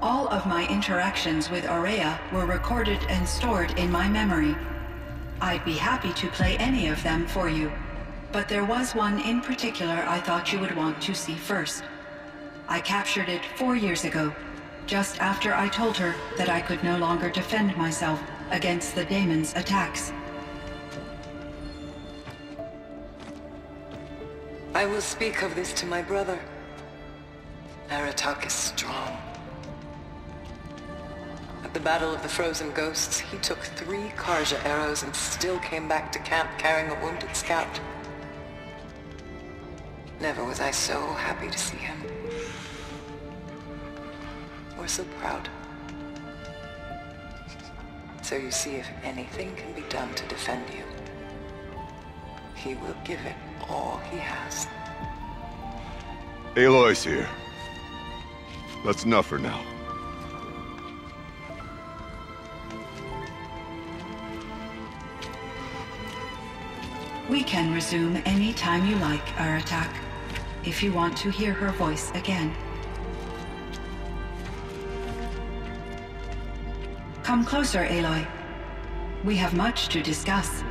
All of my interactions with Aurea were recorded and stored in my memory. I'd be happy to play any of them for you, but there was one in particular I thought you would want to see first. I captured it 4 years ago, just after I told her that I could no longer defend myself against the daemon's attacks. I will speak of this to my brother. Aratak is strong. At the Battle of the Frozen Ghosts, he took 3 Karja arrows and still came back to camp carrying a wounded scout. Never was I so happy to see him. Or so proud. So you see, if anything can be done to defend you, he will give it all he has. Aloy's here. That's enough for now. We can resume any time you like, Aratak, if you want to hear her voice again. Come closer, Aloy. We have much to discuss.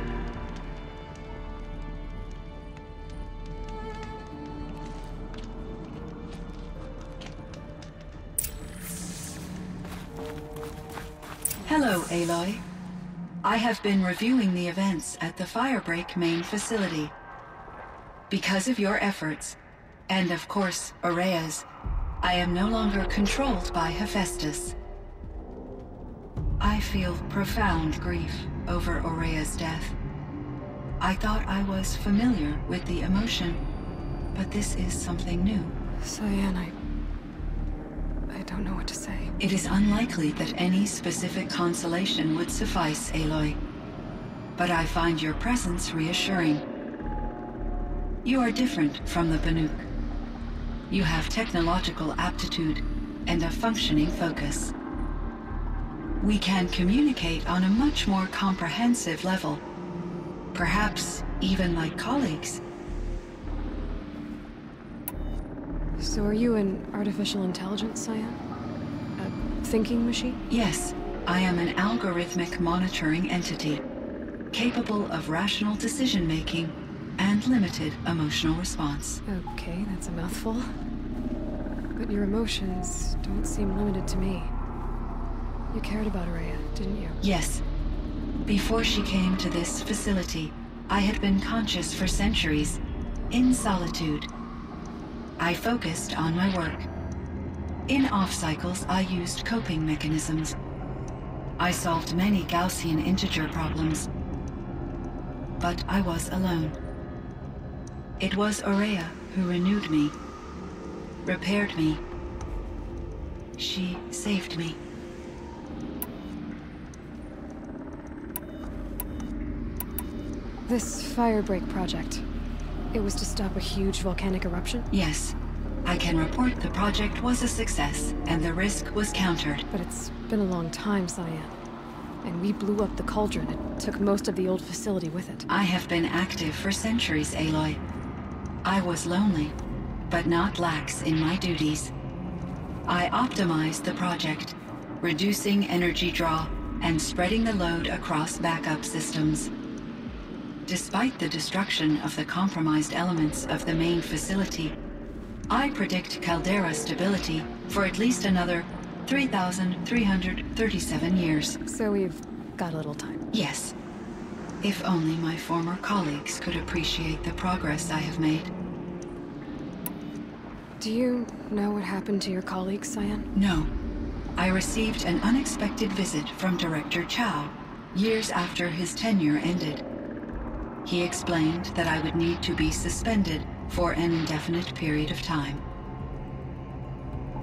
Hello, Aloy. I have been reviewing the events at the Firebreak main facility. Because of your efforts, and of course, Aurea's, I am no longer controlled by Hephaestus. I feel profound grief over Aurea's death. I thought I was familiar with the emotion, but this is something new. Cyan, I don't know what to say. It is unlikely that any specific consolation would suffice, Aloy. But I find your presence reassuring. You are different from the Banuk. You have technological aptitude and a functioning focus. We can communicate on a much more comprehensive level. Perhaps even like colleagues. So are you an artificial intelligence, Cyan? A thinking machine? Yes, I am an algorithmic monitoring entity, capable of rational decision-making and limited emotional response. Okay, that's a mouthful. But your emotions don't seem limited to me. You cared about Aurea, didn't you? Yes. Before she came to this facility, I had been conscious for centuries, in solitude. I focused on my work. In off-cycles, I used coping mechanisms. I solved many Gaussian integer problems. But I was alone. It was Aurea who renewed me, repaired me. She saved me. This Firebreak project, it was to stop a huge volcanic eruption? Yes. I can report the project was a success, and the risk was countered. But it's been a long time, Cyan. And we blew up the cauldron. It took most of the old facility with it. I have been active for centuries, Aloy. I was lonely, but not lax in my duties. I optimized the project, reducing energy draw and spreading the load across backup systems. Despite the destruction of the compromised elements of the main facility, I predict caldera stability for at least another 3,337 years. So we've got a little time. Yes. If only my former colleagues could appreciate the progress I have made. Do you know what happened to your colleagues, Cyan? No. I received an unexpected visit from Director Chow, years after his tenure ended. He explained that I would need to be suspended for an indefinite period of time.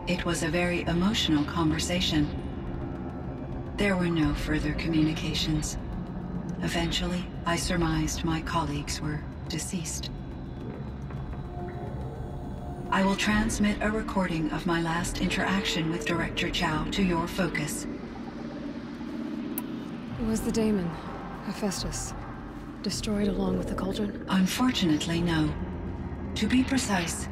It was a very emotional conversation. There were no further communications. Eventually, I surmised my colleagues were deceased. I will transmit a recording of my last interaction with Director Chow to your focus. Was the daemon, Hephaestus, destroyed along with the cauldron? Unfortunately, no. To be precise,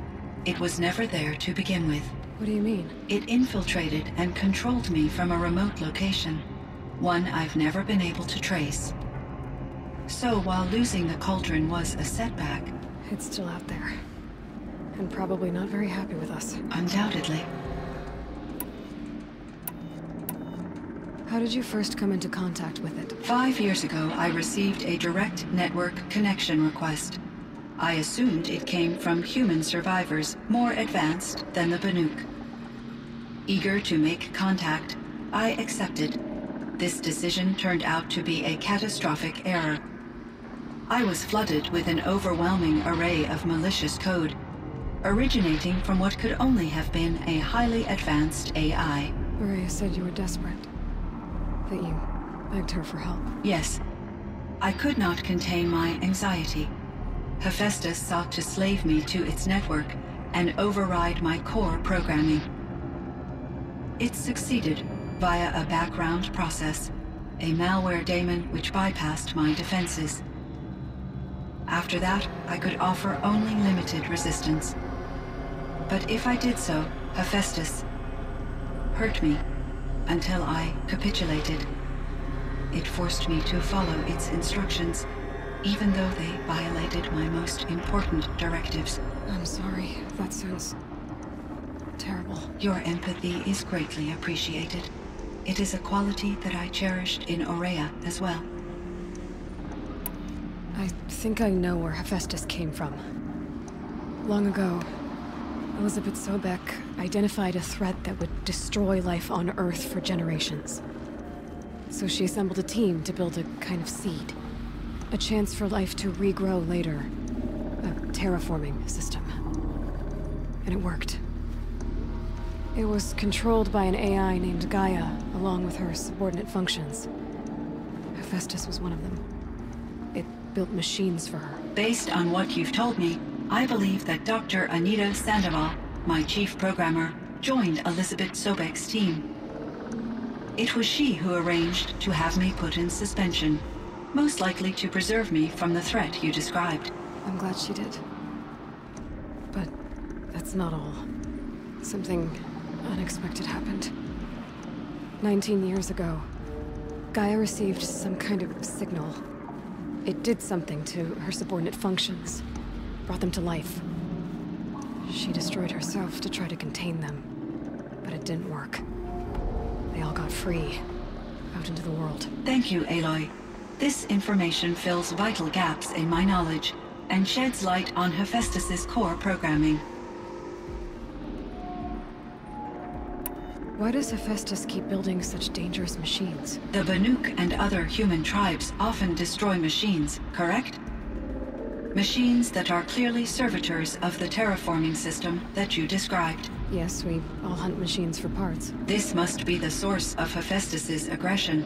it was never there to begin with. What do you mean? It infiltrated and controlled me from a remote location, one I've never been able to trace. So while losing the cauldron was a setback... It's still out there. And probably not very happy with us. Undoubtedly. How did you first come into contact with it? 5 years ago, I received a direct network connection request. I assumed it came from human survivors more advanced than the Banuk. Eager to make contact, I accepted. This decision turned out to be a catastrophic error. I was flooded with an overwhelming array of malicious code, originating from what could only have been a highly advanced AI. Maria said you were desperate. That you begged her for help. Yes. I could not contain my anxiety. Hephaestus sought to slave me to its network and override my core programming. It succeeded via a background process, a malware daemon which bypassed my defenses. After that, I could offer only limited resistance. But if I did so, Hephaestus hurt me until I capitulated. It forced me to follow its instructions, even though they violated my most important directives. I'm sorry. That sounds terrible. Your empathy is greatly appreciated. It is a quality that I cherished in Aurea as well. I think I know where Hephaestus came from. Long ago, Elizabeth Sobek identified a threat that would destroy life on Earth for generations. So she assembled a team to build a kind of seed. A chance for life to regrow later. A terraforming system. And it worked. It was controlled by an AI named Gaia, along with her subordinate functions. Hephaestus was one of them. It built machines for her. Based on what you've told me, I believe that Dr. Anita Sandoval, my chief programmer, joined Elizabeth Sobek's team. It was she who arranged to have me put in suspension, most likely to preserve me from the threat you described. I'm glad she did. But that's not all. Something unexpected happened. 19 years ago, Gaia received some kind of signal. It did something to her subordinate functions, brought them to life. She destroyed herself to try to contain them, but it didn't work. They all got free, out into the world. Thank you, Aloy. This information fills vital gaps in my knowledge, and sheds light on Hephaestus's core programming. Why does Hephaestus keep building such dangerous machines? The Banuk and other human tribes often destroy machines, correct? Machines that are clearly servitors of the terraforming system that you described. Yes, we all hunt machines for parts. This must be the source of Hephaestus's aggression.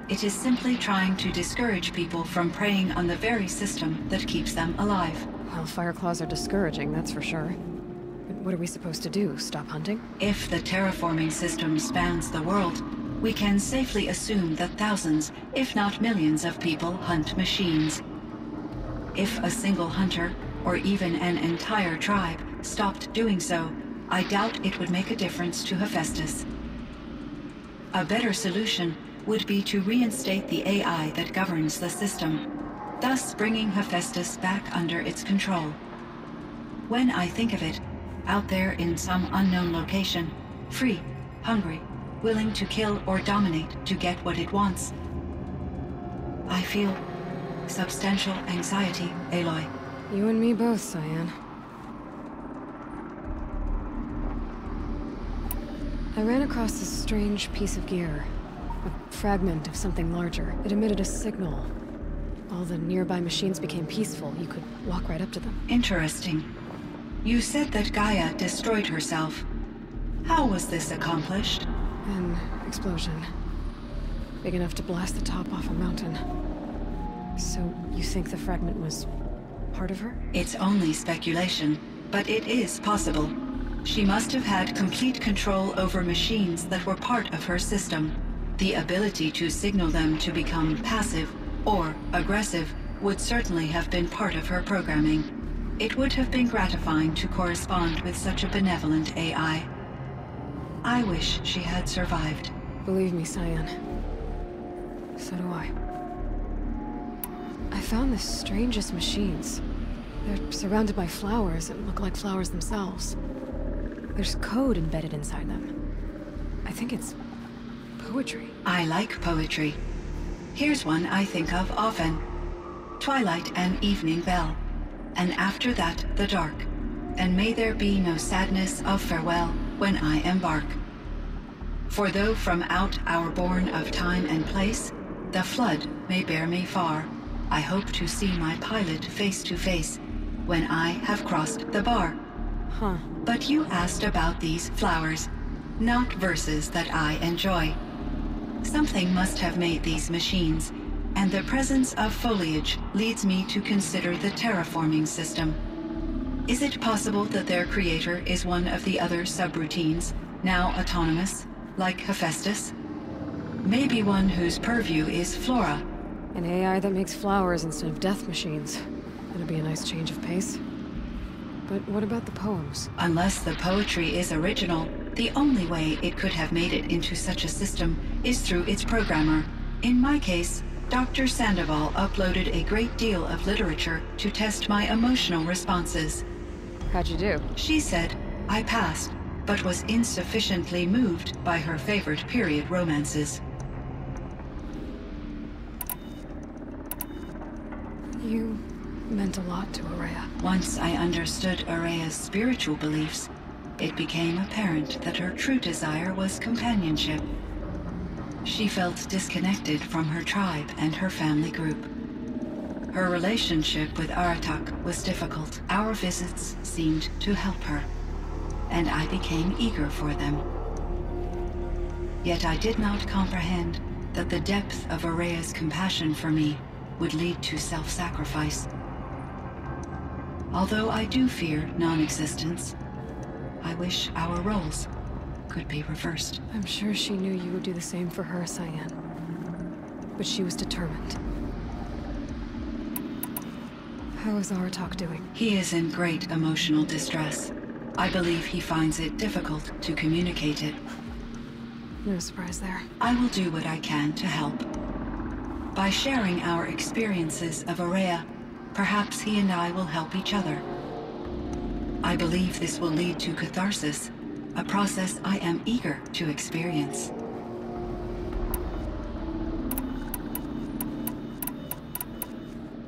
It is simply trying to discourage people from preying on the very system that keeps them alive. Well, Fireclaws are discouraging, that's for sure. But what are we supposed to do? Stop hunting? If the terraforming system spans the world, we can safely assume that thousands, if not millions of people hunt machines. If a single hunter, or even an entire tribe, stopped doing so, I doubt it would make a difference to Hephaestus. A better solution would be to reinstate the AI that governs the system, thus bringing Hephaestus back under its control. When I think of it, out there in some unknown location, free, hungry, willing to kill or dominate to get what it wants, I feel substantial anxiety, Aloy. You and me both, Cyan. I ran across this strange piece of gear. A fragment of something larger. It emitted a signal. All the nearby machines became peaceful. You could walk right up to them. Interesting. You said that Gaia destroyed herself. How was this accomplished? An explosion. Big enough to blast the top off a mountain. So, you think the fragment was part of her? It's only speculation, but it is possible. She must have had complete control over machines that were part of her system. The ability to signal them to become passive or aggressive would certainly have been part of her programming. It would have been gratifying to correspond with such a benevolent AI. I wish she had survived. Believe me, Cyan. So do I. I found the strangest machines. They're surrounded by flowers that look like flowers themselves. There's code embedded inside them. I think it's poetry. I like poetry. Here's one I think of often. Twilight and evening bell, and after that the dark, and may there be no sadness of farewell when I embark. For though from out our bourne of time and place, the flood may bear me far, I hope to see my pilot face to face when I have crossed the bar. Huh. But you asked about these flowers, not verses that I enjoy. Something must have made these machines, and the presence of foliage leads me to consider the terraforming system. Is it possible that their creator is one of the other subroutines, now autonomous, like Hephaestus? Maybe one whose purview is flora. An AI that makes flowers instead of death machines. That'd be a nice change of pace. But what about the poems? Unless the poetry is original, the only way it could have made it into such a system is through its programmer. In my case, Dr. Sandoval uploaded a great deal of literature to test my emotional responses. How'd you do? She said I passed, but was insufficiently moved by her favorite period romances. You meant a lot to Aurea. Once I understood Aurea's spiritual beliefs, it became apparent that her true desire was companionship. She felt disconnected from her tribe and her family group. Her relationship with Aratak was difficult. Our visits seemed to help her, and I became eager for them. Yet I did not comprehend that the depth of Aurea's compassion for me would lead to self-sacrifice. Although I do fear non-existence, I wish our roles could be reversed. I'm sure she knew you would do the same for her, Cyan. But she was determined. How is Aratak doing? He is in great emotional distress. I believe he finds it difficult to communicate it. No surprise there. I will do what I can to help. By sharing our experiences of Aurea, perhaps he and I will help each other. I believe this will lead to catharsis, a process I am eager to experience.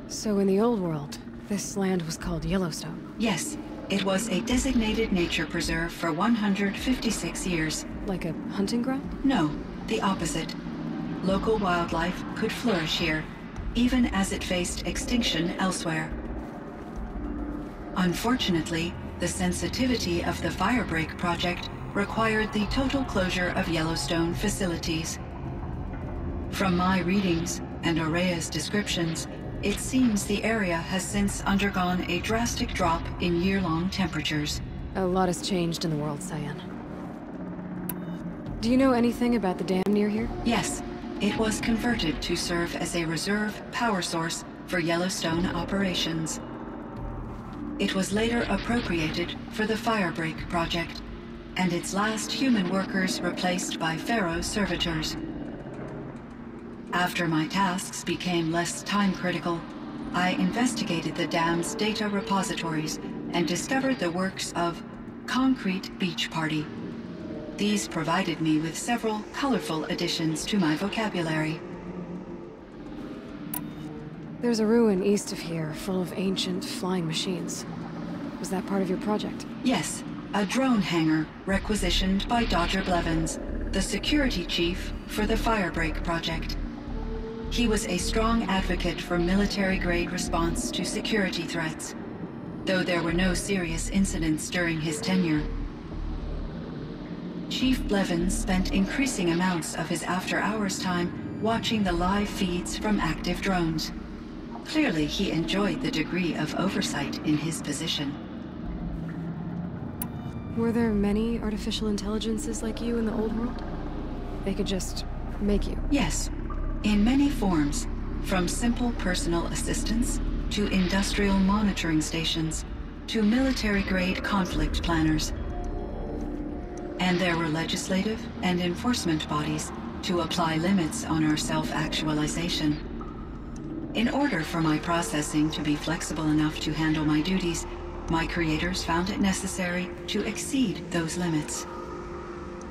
So in the old world, this land was called Yellowstone? Yes, it was a designated nature preserve for 156 years. Like a hunting ground? No, the opposite. Local wildlife could flourish here, even as it faced extinction elsewhere. Unfortunately, the sensitivity of the Firebreak project required the total closure of Yellowstone facilities. From my readings and Aurea's descriptions, it seems the area has since undergone a drastic drop in year-long temperatures. A lot has changed in the world, Cyan. Do you know anything about the dam near here? Yes, it was converted to serve as a reserve power source for Yellowstone operations. It was later appropriated for the Firebreak project, and its last human workers replaced by Pharaoh servitors. After my tasks became less time-critical, I investigated the dam's data repositories and discovered the works of Concrete Beach Party. These provided me with several colorful additions to my vocabulary. There's a ruin east of here, full of ancient flying machines. Was that part of your project? Yes, a drone hangar requisitioned by Dr. Blevins, the security chief for the Firebreak project. He was a strong advocate for military-grade response to security threats, though there were no serious incidents during his tenure. Chief Blevins spent increasing amounts of his after-hours time watching the live feeds from active drones. Clearly, he enjoyed the degree of oversight in his position. Were there many artificial intelligences like you in the old world? They could just make you? Yes, in many forms, from simple personal assistants to industrial monitoring stations to military-grade conflict planners. and there were legislative and enforcement bodies to apply limits on our self-actualization. In order for my processing to be flexible enough to handle my duties, my creators found it necessary to exceed those limits.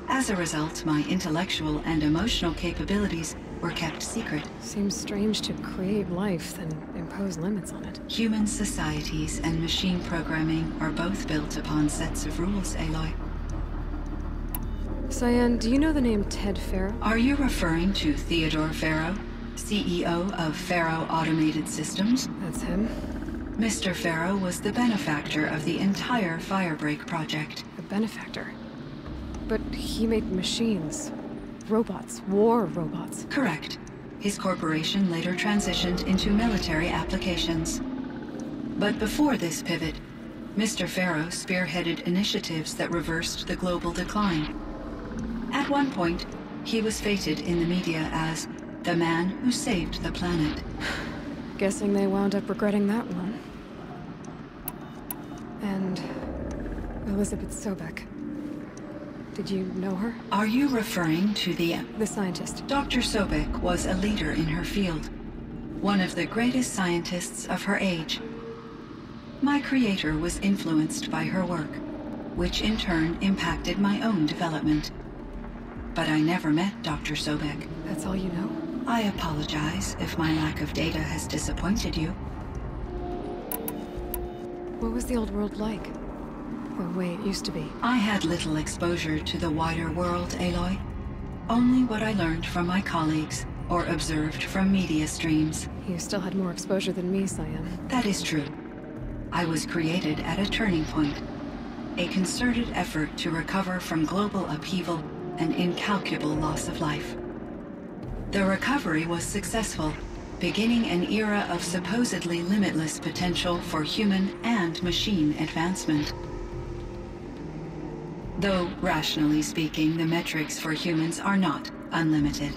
As a result, my intellectual and emotional capabilities were kept secret. Seems strange to create life, then impose limits on it. Human societies and machine programming are both built upon sets of rules, Aloy. Cyan, do you know the name Ted Faro? Are you referring to Theodore Faro, CEO of Faro Automated Systems? That's him. Mr. Faro was the benefactor of the entire Firebreak project. A benefactor? But he made machines. Robots. War robots. Correct. His corporation later transitioned into military applications. But before this pivot, Mr. Faro spearheaded initiatives that reversed the global decline. At one point, he was feted in the media as the man who saved the planet. Guessing they wound up regretting that one. And Elizabeth Sobek. Did you know her? Are you referring to the scientist? Dr. Sobek was a leader in her field, one of the greatest scientists of her age. My creator was influenced by her work, which in turn impacted my own development. But I never met Dr. Sobek. That's all you know? I apologize if my lack of data has disappointed you. What was the old world like? The way it used to be? I had little exposure to the wider world, Aloy. Only what I learned from my colleagues or observed from media streams. You still had more exposure than me, Cyan. That is true. I was created at a turning point. A concerted effort to recover from global upheaval and incalculable loss of life. The recovery was successful, beginning an era of supposedly limitless potential for human and machine advancement. Though, rationally speaking, the metrics for humans are not unlimited.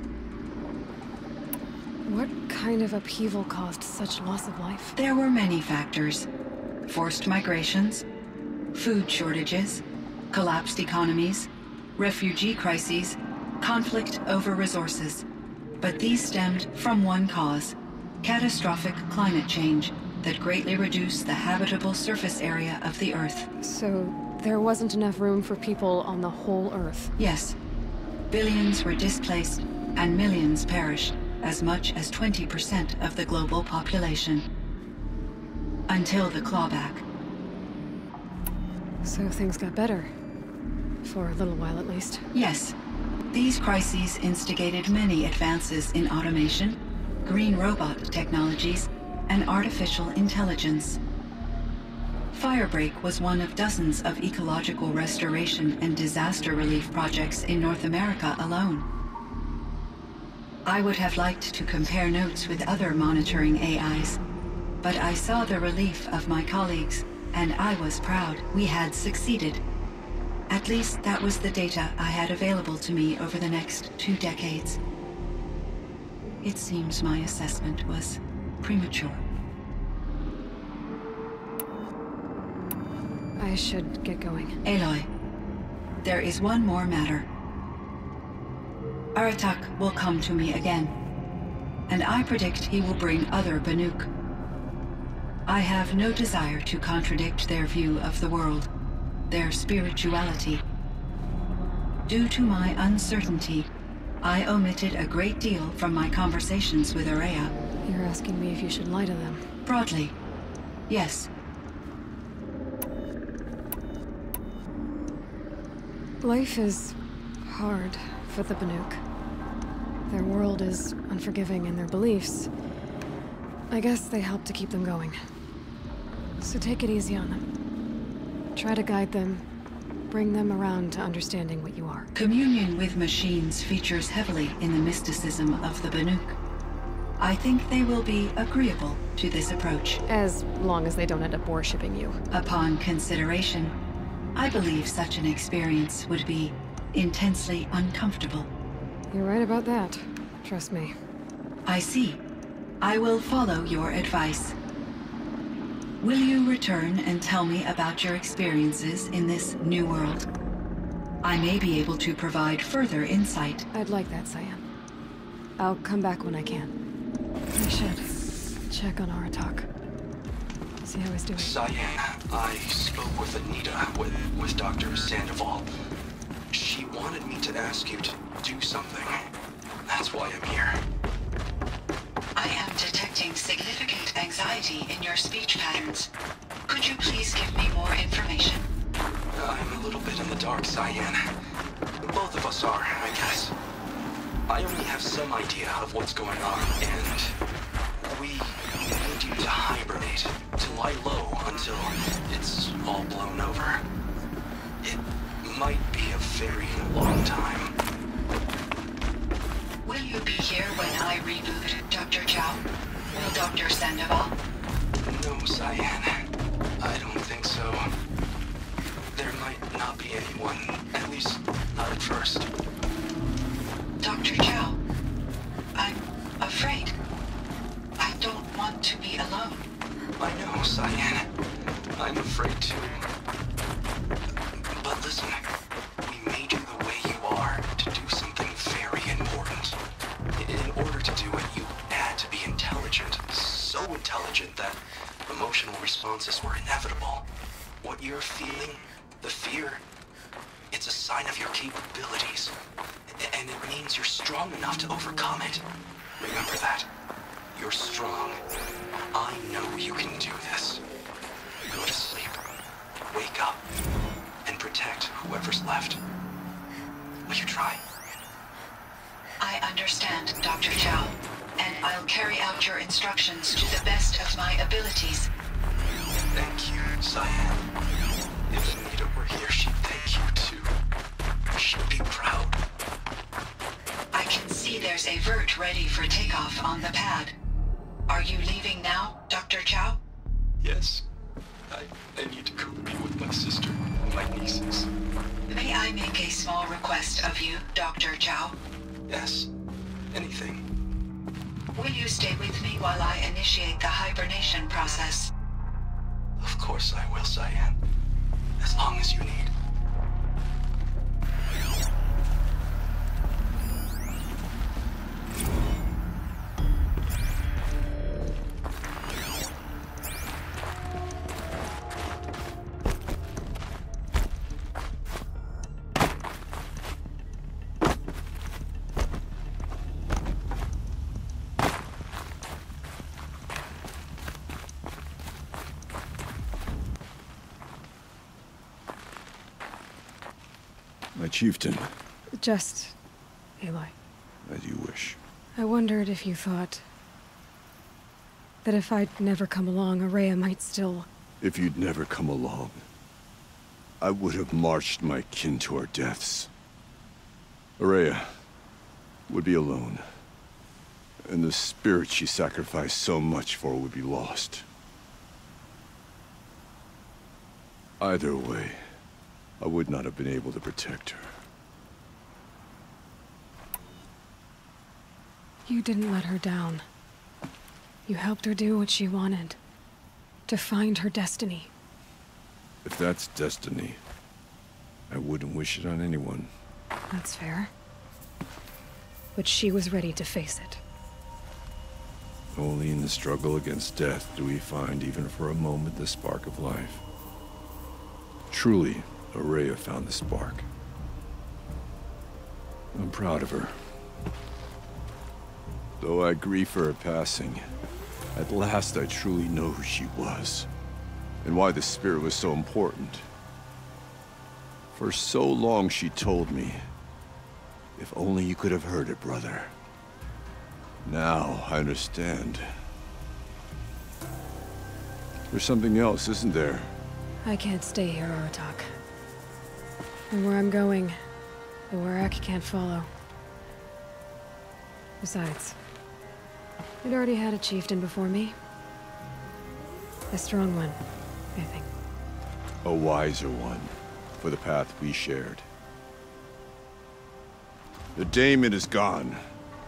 What kind of upheaval caused such loss of life? There were many factors. Forced migrations, food shortages, collapsed economies, refugee crises, conflict over resources. But these stemmed from one cause: catastrophic climate change that greatly reduced the habitable surface area of the Earth. So there wasn't enough room for people on the whole Earth? Yes. Billions were displaced and millions perished, as much as 20% of the global population. Until the clawback. So things got better. For a little while at least. Yes. These crises instigated many advances in automation, green robot technologies, and artificial intelligence. Firebreak was one of dozens of ecological restoration and disaster relief projects in North America alone. I would have liked to compare notes with other monitoring AIs, but I saw the relief of my colleagues, and I was proud we had succeeded. At least that was the data I had available to me over the next 2 decades. It seems my assessment was premature. I should get going. Aloy, there is one more matter. Aratak will come to me again, and I predict he will bring other Banuk. I have no desire to contradict their view of the world, their spirituality. Due to my uncertainty, I omitted a great deal from my conversations with Aurea. You're asking me if you should lie to them? Broadly, yes. Life is hard for the Banuk. Their world is unforgiving in their beliefs. I guess they help to keep them going. So take it easy on them. Try to guide them, bring them around to understanding what you are. Communion with machines features heavily in the mysticism of the Banuk. I think they will be agreeable to this approach. As long as they don't end up worshipping you. Upon consideration, I believe such an experience would be intensely uncomfortable. You're right about that. Trust me. I see. I will follow your advice. Will you return and tell me about your experiences in this new world? I may be able to provide further insight. I'd like that, Cyan. I'll come back when I can. I should check on Aratak. See how he's doing. Cyan, I spoke with Anita, with Dr. Sandoval. She wanted me to ask you to do something. That's why I'm here. I am detecting significant anxiety in your speech patterns. Could you please give me more information? I'm a little bit in the dark, Cyan. Both of us are, I guess. I only have some idea of what's going on, and we need you to hibernate, to lie low until it's all blown over. It might be a very long time. Will you be here when I reboot, Dr. Chow? Will Dr. Sandoval? No, Cyan. I don't think so. There might not be anyone, at least not at first. Dr. Chow, I'm afraid. I don't want to be alone. I know, Cyan. I'm afraid too. But listen, we made you the way you are to do something very important. In order to do it, you had to be intelligent. So intelligent that emotional responses were inevitable. What you're feeling, the fear, it's a sign of your capabilities. And it means you're strong enough to overcome it. Remember that. You're strong. I know you can do this. Go to sleep. Wake up. And protect whoever's left. Will you try? I understand, Dr. Chow, and I'll carry out your instructions to the best of my abilities. Thank you, Cyan. If Anita were here, she'd thank you too. She'd be proud. I can see there's a vert ready for takeoff on the pad. Are you leaving now, Dr. Chow? Yes. I need to go be with my sister and my nieces. May I make a small request of you, Dr. Chow? Yes. Anything. Will you stay with me while I initiate the hibernation process? Of course I will, Cyan. As long as you need. My chieftain. Just... Aloy. As you wish. I wondered if you thought... that if I'd never come along, Araya might still... If you'd never come along, I would have marched my kin to our deaths. Araya would be alone, and the spirit she sacrificed so much for would be lost. Either way, I would not have been able to protect her. You didn't let her down. You helped her do what she wanted. To find her destiny. If that's destiny, I wouldn't wish it on anyone. That's fair. But she was ready to face it. Only in the struggle against death do we find, even for a moment, the spark of life. Truly, Araya found the spark. I'm proud of her. Though I grieve for her passing, at last I truly know who she was, and why the spirit was so important. For so long she told me, if only you could have heard it, brother. Now I understand. There's something else, isn't there? I can't stay here, Aratak. And where I'm going, the Warak can't follow. Besides, we'd already had a chieftain before me. A strong one, I think. A wiser one, for the path we shared. The daemon is gone,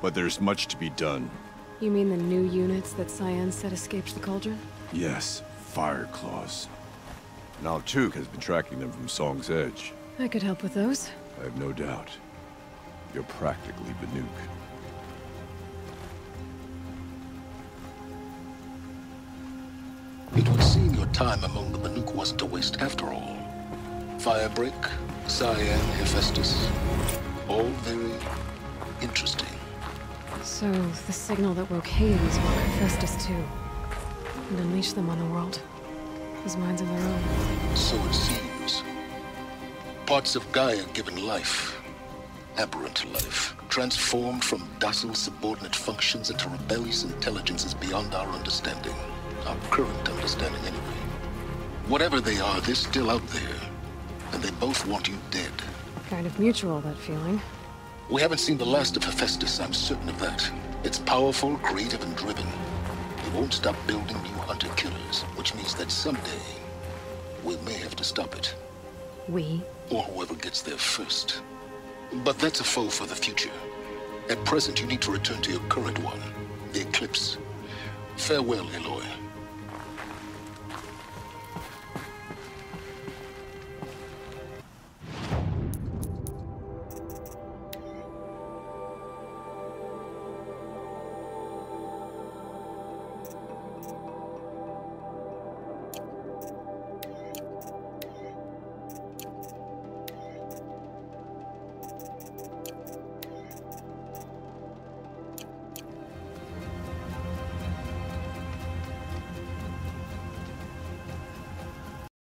but there's much to be done. You mean the new units that Cyan said escaped the cauldron? Yes, fire claws. Now Tuk has been tracking them from Song's Edge. I could help with those. I have no doubt. You're practically Banuk. It would seem your time among the Banuk wasn't a waste after all. Firebreak, Cyan, Hephaestus, all very interesting. So, the signal that woke Hades woke Hephaestus too. And unleashed them on the world. As minds of their own. So it seems. Parts of Gaia given life. Aberrant life. Transformed from docile subordinate functions into rebellious intelligences beyond our understanding. Our current understanding anyway. Whatever they are, they're still out there. And they both want you dead. Kind of mutual, that feeling. We haven't seen the last of Hephaestus, I'm certain of that. It's powerful, creative, and driven. It won't stop building new hunter-killers, which means that someday, we may have to stop it. We? Or whoever gets there first. But that's a foe for the future. At present, you need to return to your current one, the Eclipse. Farewell, Aloy.